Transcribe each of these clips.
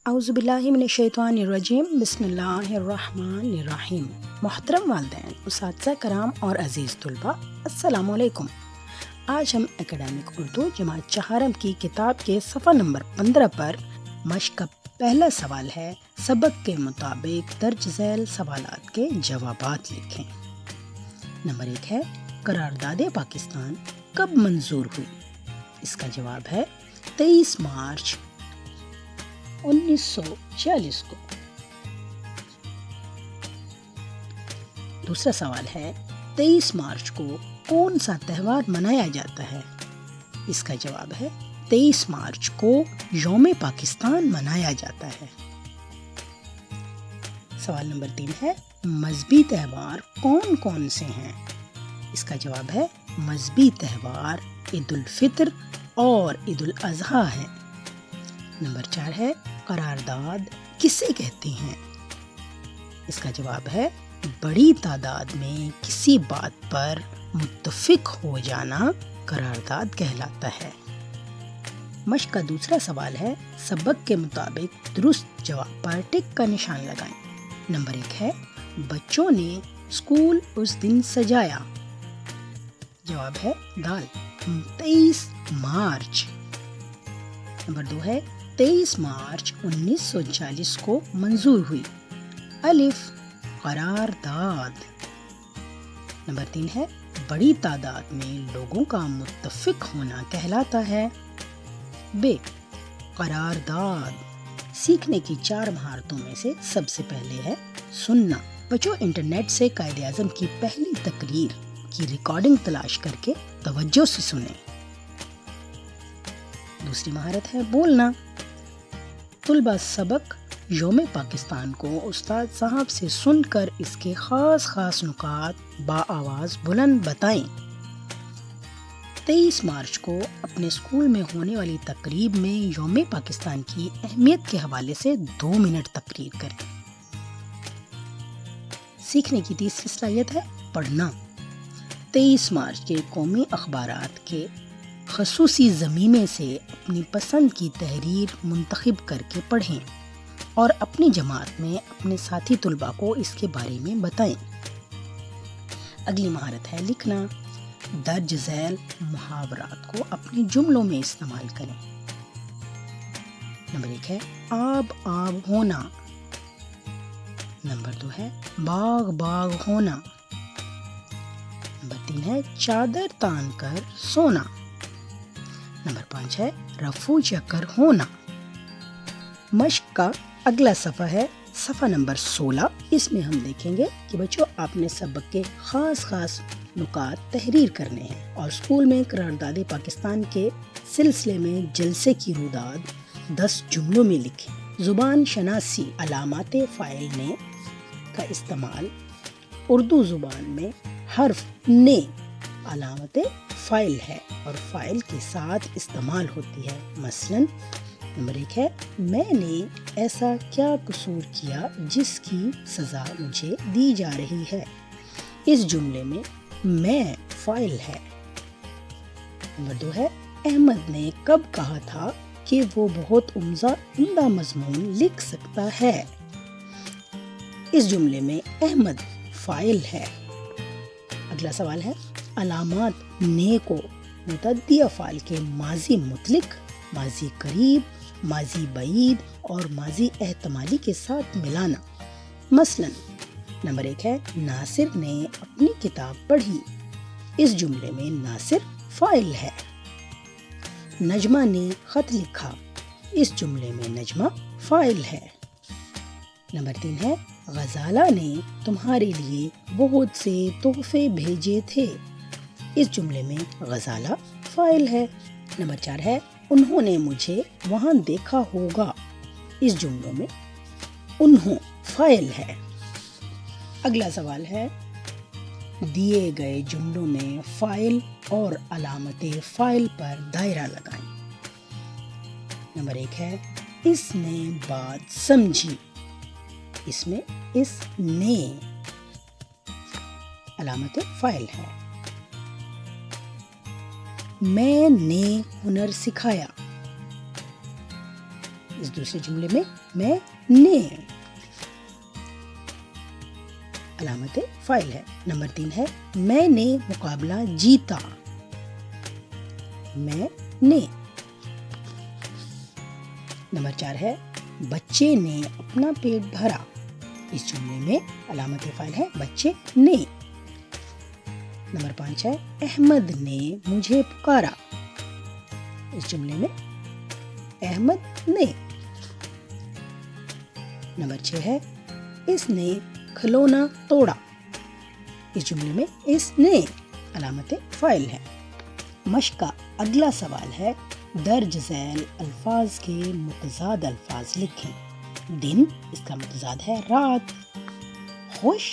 اعوذ باللہ من الشیطان الرجیم، بسم اللہ الرحمن الرحیم۔ محترم والدین، اساتذہ کرام اور عزیز طلباء، السلام علیکم۔ آج ہم اکیڈمک اردو جماعت چہارم کی کتاب کے صفحہ نمبر 15 پر مشق کا پہلا سوال ہے، سبق کے مطابق درج ذیل سوالات کے جوابات لکھیں۔ نمبر 1 ہے، قرارداد پاکستان کب منظور ہوئی؟ اس کا جواب ہے 23 مارچ 1940 کو۔ دوسرا سوال ہے، 23 مارچ کو کون سا تہوار منایا جاتا ہے؟ اس کا جواب ہے 23 مارچ کو یوم پاکستان منایا جاتا ہے۔ سوال نمبر 3 ہے، مذہبی تہوار کون کون سے ہیں؟ اس کا جواب ہے مذہبی تہوار عید الفطر اور عید الاضحیٰ ہے۔ نمبر 4 ہے، قرارداد کسے کہتے ہیں؟ اس کا جواب ہے بڑی تعداد میں کسی بات پر متفق ہو جانا قرارداد کہلاتا ہے۔ مشق کا دوسرا سوال ہے، سبق کے مطابق درست جواب پر ٹک کا نشان لگائیں۔ نمبر 1 ہے، بچوں نے اسکول اس دن سجایا۔ جواب ہے دال، 23 مارچ۔ نمبر 2 ہے، 23 مارچ 1940 کو منظور ہوئی۔ الف، قرارداد۔ نمبر 3 ہے، بڑی تعداد میں لوگوں کا متفق ہونا کہلاتا ہے۔ ب، قرارداد۔ سیکھنے کی 4 مہارتوں میں سے سب سے پہلے ہے سننا۔ بچوں انٹرنیٹ سے قائد اعظم کی پہلی تقریر کی ریکارڈنگ تلاش کر کے توجہ سے سنیں۔ دوسری مہارت ہے بولنا۔ طلبہ سبق یوم پاکستان کو استاد صاحب سے سن کر اس کے خاص نکات بآواز بلند بتائیں۔ 23 مارچ کو اپنے اسکول میں ہونے والی تقریب میں یوم پاکستان کی اہمیت کے حوالے سے 2 منٹ تقریر کریں۔ سیکھنے کی تیسری صلاحیت ہے پڑھنا۔ 23 مارچ کے قومی اخبارات کے خصوصی ضمیمے سے اپنی پسند کی تحریر منتخب کر کے پڑھیں اور اپنی جماعت میں اپنے ساتھی طلباء کو اس کے بارے میں بتائیں۔ اگلی مہارت ہے لکھنا۔ درج ذیل محاورات کو اپنے جملوں میں استعمال کریں۔ نمبر 1 ہے، آب ہونا۔ نمبر 2 ہے، باغ ہونا۔ نمبر 3 ہے، چادر تان کر سونا۔ نمبر 5 ہے، رفو چکر ہونا۔ مشق کا اگلا صفحہ ہے صفحہ نمبر 16۔ اس میں ہم دیکھیں گے کہ بچوں آپ نے سبق کے خاص نکات تحریر کرنے ہیں اور اسکول میں قرارداد پاکستان کے سلسلے میں جلسے کی روداد 10 جملوں میں لکھیں۔ زبان شناسی، علامات فاعل نے کا استعمال اردو زبان میں حرف نے علامت فاعل ہے اور فاعل کے ساتھ استعمال ہوتی ہے۔ مثلا نمبر 1 ہے، میں نے ایسا کیا قصور کیا جس کی سزا مجھے دی جا رہی ہے؟ اس جملے میں میں فاعل ہے۔ نمبر 2 ہے، احمد نے کب کہا تھا کہ وہ بہت عمدہ مضمون لکھ سکتا ہے؟ اس جملے میں احمد فاعل ہے۔ اگلا سوال ہے، علامات نے کو متعدی افعال کے ماضی مطلق، ماضی قریب، ماضی بعید اور ماضی احتمالی کے ساتھ ملانا۔ مثلا نمبر 1 ہے، ناصر نے اپنی کتاب پڑھی۔ اس جملے میں ناصر فاعل ہے۔ نجمہ نے خط لکھا۔ اس جملے میں نجمہ فاعل ہے۔ نمبر 3 ہے، غزالہ نے تمہارے لیے بہت سے تحفے بھیجے تھے۔ اس جملے میں غزالہ فاعل ہے۔ نمبر 4 ہے، انہوں نے مجھے وہاں دیکھا ہوگا۔ اس جملوں میں انہوں فاعل ہے۔ اگلا سوال ہے، دیے گئے جملوں میں فاعل اور علامت فاعل پر دائرہ لگائیں۔ نمبر 1 ہے، اس نے بات سمجھی۔ اس میں اس نے علامت فاعل ہے۔ میں نے ہنر سکھایا۔ اس دوسرے جملے میں نے علامت فاعل ہے۔ نمبر 3 ہے میں نے مقابلہ جیتا، میں نے۔ نمبر 4 ہے بچے نے اپنا پیٹ بھرا، اس جملے میں علامت فاعل ہے بچے نے۔ نمبر 5 ہے احمد نے مجھے پکارا، اس جملے میں احمد نے۔ نمبر 6 ہے اس نے کھلونا توڑا، اس جملے میں اس نے علامت فاعل ہے۔ مشق کا اگلا سوال ہے درج ذیل الفاظ کے متضاد الفاظ لکھیں۔ دن، اس کا متضاد ہے رات۔ خوش،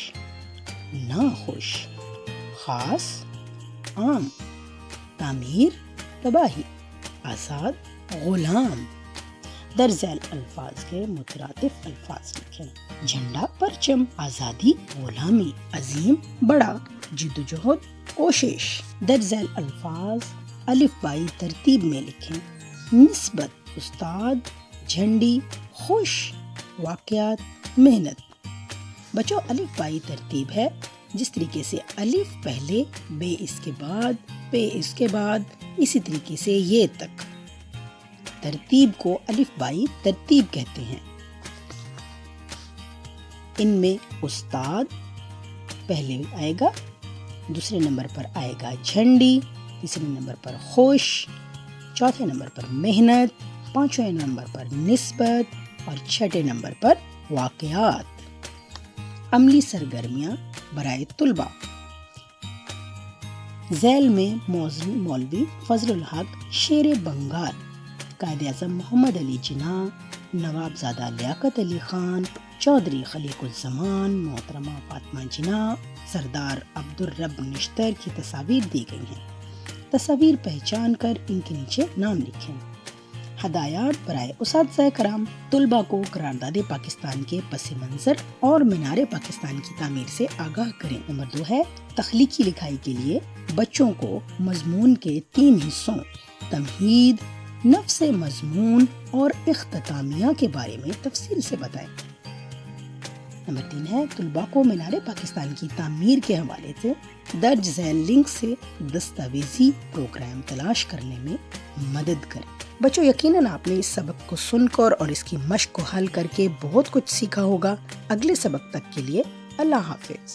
ناخوش۔ خاص، عام۔ تعمیر، تباہی۔ آزاد، غلام۔ درج ذیل الفاظ کے مترادف الفاظ لکھیں۔ جھنڈا، پرچم۔ آزادی، غلامی۔ عظیم، بڑا۔ جدوجہد، کوشش۔ درج ذیل الفاظ الف بائی ترتیب میں لکھیں۔ نسبت، استاد، جھنڈی، خوش، واقعات، محنت۔ بچوں الف بائی ترتیب ہے، جس طریقے سے الف پہلے، بے اس کے بعد، پے اس کے بعد، اسی طریقے سے یہ تک ترتیب کو الف بائی ترتیب کہتے ہیں۔ ان میں استاد پہلے آئے گا، دوسرے نمبر پر آئے گا جھنڈی، تیسرے نمبر پر خوش، چوتھے نمبر پر محنت، پانچویں نمبر پر نسبت اور چھٹے نمبر پر واقعات۔ عملی سرگرمیاں برائے طلباء۔ ذیل میں مولوی فضل الحق شیر بنگال، قائد اعظم محمد علی جناح، نواب زادہ لیاقت علی خان، چودھری خلیق الزمان، محترمہ فاطمہ جناح، سردار عبدالرب نشتر کی تصاویر دی گئی ہیں۔ تصاویر پہچان کر ان کے نیچے نام لکھیں۔ ہدایات برائے اساتذہ کرام، طلباء کو قرارداد پاکستان کے پس منظر اور مینار پاکستان کی تعمیر سے آگاہ کریں۔ نمبر 2 ہے تخلیقی لکھائی کے لیے بچوں کو مضمون کے 3 حصوں تمہید، نفس مضمون اور اختتامیہ کے بارے میں تفصیل سے بتائیں۔ نمبر 3 ہے طلباء کو مینار پاکستان کی تعمیر کے حوالے سے درج ذیل لنک سے دستاویزی پروگرام تلاش کرنے میں مدد کریں۔ بچوں یقیناً آپ نے اس سبق کو سن کر اور اس کی مشق کو حل کر کے بہت کچھ سیکھا ہوگا۔ اگلے سبق تک کے لیے اللہ حافظ۔